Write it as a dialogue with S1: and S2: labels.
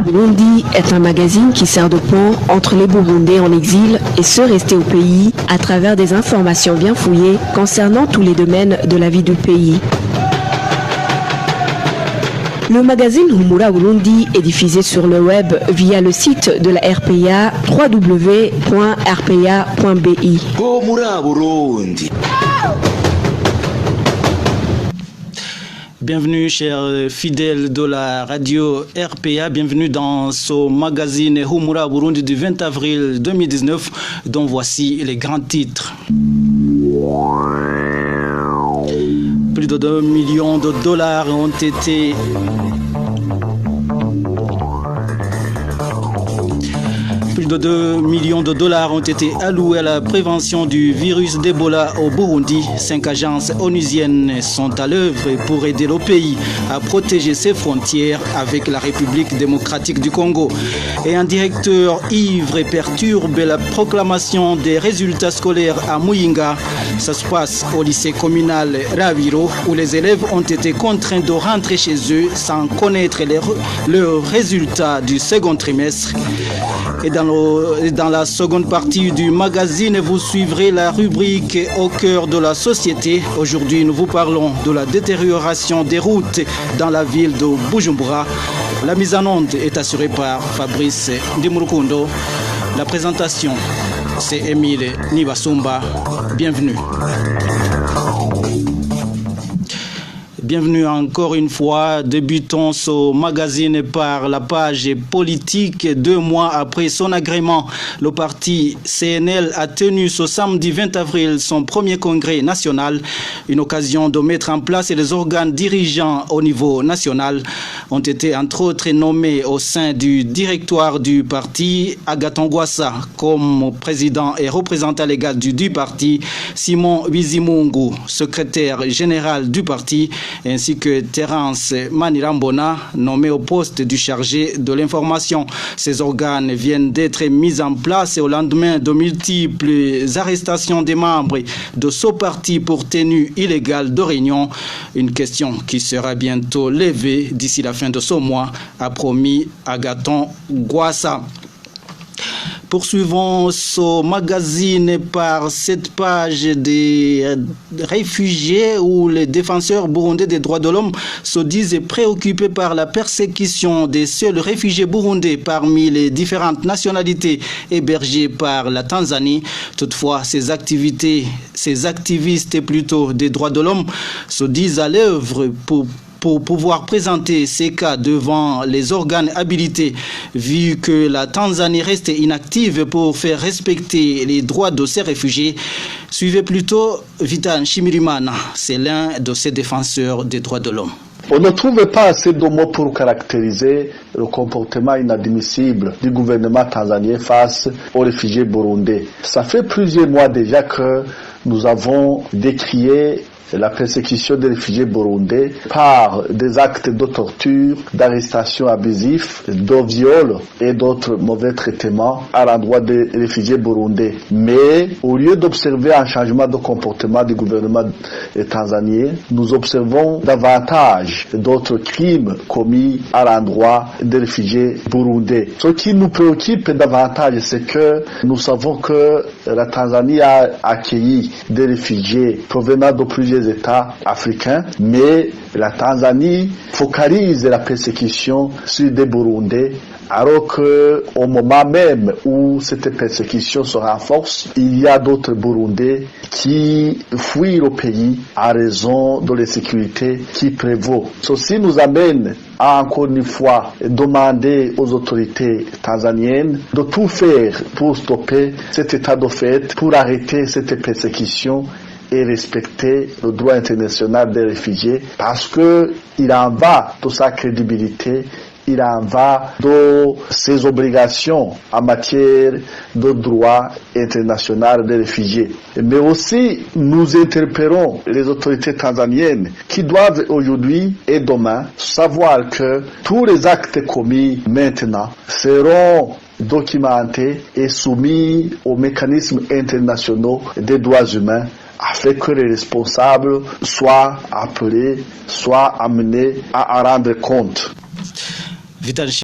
S1: Burundi est un magazine qui sert de pont entre les Burundais en exil et ceux restés au pays à travers des informations bien fouillées concernant tous les domaines de la vie du pays. Le magazine Humura Burundi est diffusé sur le web via le site de la RPA www.rpa.bi.
S2: Humura Burundi.
S3: Bienvenue chers fidèles de la radio RPA, bienvenue dans ce magazine Humura Burundi du 20 avril 2019 dont voici les grands titres. Plus de 2 millions de dollars ont été de 2 millions de dollars ont été alloués à la prévention du virus d'Ebola au Burundi. 5 agences onusiennes sont à l'œuvre pour aider le pays à protéger ses frontières avec la République démocratique du Congo. Et un directeur ivre et perturbe la proclamation des résultats scolaires à Muyinga. Ça se passe au lycée communal Raviro où les élèves ont été contraints de rentrer chez eux sans connaître leurs résultats du second trimestre. Et dans la seconde partie du magazine, vous suivrez la rubrique Au cœur de la société. Aujourd'hui, nous vous parlons de la détérioration des routes dans la ville de Bujumbura. La mise en onde est assurée par Fabrice Ndimurukundo. La présentation, c'est Émile Nibasumba. Bienvenue. Bienvenue encore une fois. Débutons ce magazine par la page politique. 2 mois après son agrément, le parti CNL a tenu ce samedi 20 avril son premier congrès national. Une occasion de mettre en place les organes dirigeants au niveau national. Ont été entre autres nommés au sein du directoire du parti Agathon Rwasa comme président et représentant légal du parti, Simon Bizimungu, secrétaire général du parti, ainsi que Terence Manirambona, nommé au poste du chargé de l'information. Ces organes viennent d'être mis en place au lendemain de multiples arrestations des membres de ce parti pour tenue illégale de réunion. Une question qui sera bientôt levée d'ici la fin de ce mois, a promis Agathon Rwasa. Poursuivons ce magazine par cette page des réfugiés où les défenseurs burundais des droits de l'homme se disent préoccupés par la persécution des seuls réfugiés burundais parmi les différentes nationalités hébergées par la Tanzanie. Toutefois, ces activistes des droits de l'homme se disent à l'œuvre pour pouvoir présenter ces cas devant les organes habilités, vu que la Tanzanie reste inactive pour faire respecter les droits de ces réfugiés. Suivez plutôt Vital Nshimirimana, c'est l'un de ces défenseurs des droits de l'homme.
S4: On ne trouve pas assez de mots pour caractériser le comportement inadmissible du gouvernement tanzanien face aux réfugiés burundais. Ça fait plusieurs mois déjà que nous avons décrié la persécution des réfugiés burundais par des actes de torture, d'arrestation abusifs, de viol et d'autres mauvais traitements à l'endroit des réfugiés burundais. Mais au lieu d'observer un changement de comportement du gouvernement tanzanien, nous observons davantage d'autres crimes commis à l'endroit des réfugiés burundais. Ce qui nous préoccupe davantage, c'est que nous savons que la Tanzanie a accueilli des réfugiés provenant de plusieurs États africains, mais la Tanzanie focalise la persécution sur des Burundais, alors qu'au moment même où cette persécution se renforce, il y a d'autres Burundais qui fuient le pays à raison de l'insécurité qui prévaut. Ceci nous amène à encore une fois demander aux autorités tanzaniennes de tout faire pour stopper cet état de fait, pour arrêter cette persécution et respecter le droit international des réfugiés, parce que il en va de sa crédibilité, il en va de ses obligations en matière de droit international des réfugiés. Mais aussi, nous interpellons les autorités tanzaniennes qui doivent aujourd'hui et demain savoir que tous les actes commis maintenant seront documentés et soumis aux mécanismes internationaux des droits humains afin que les responsables soient appelés, soient amenés à rendre compte.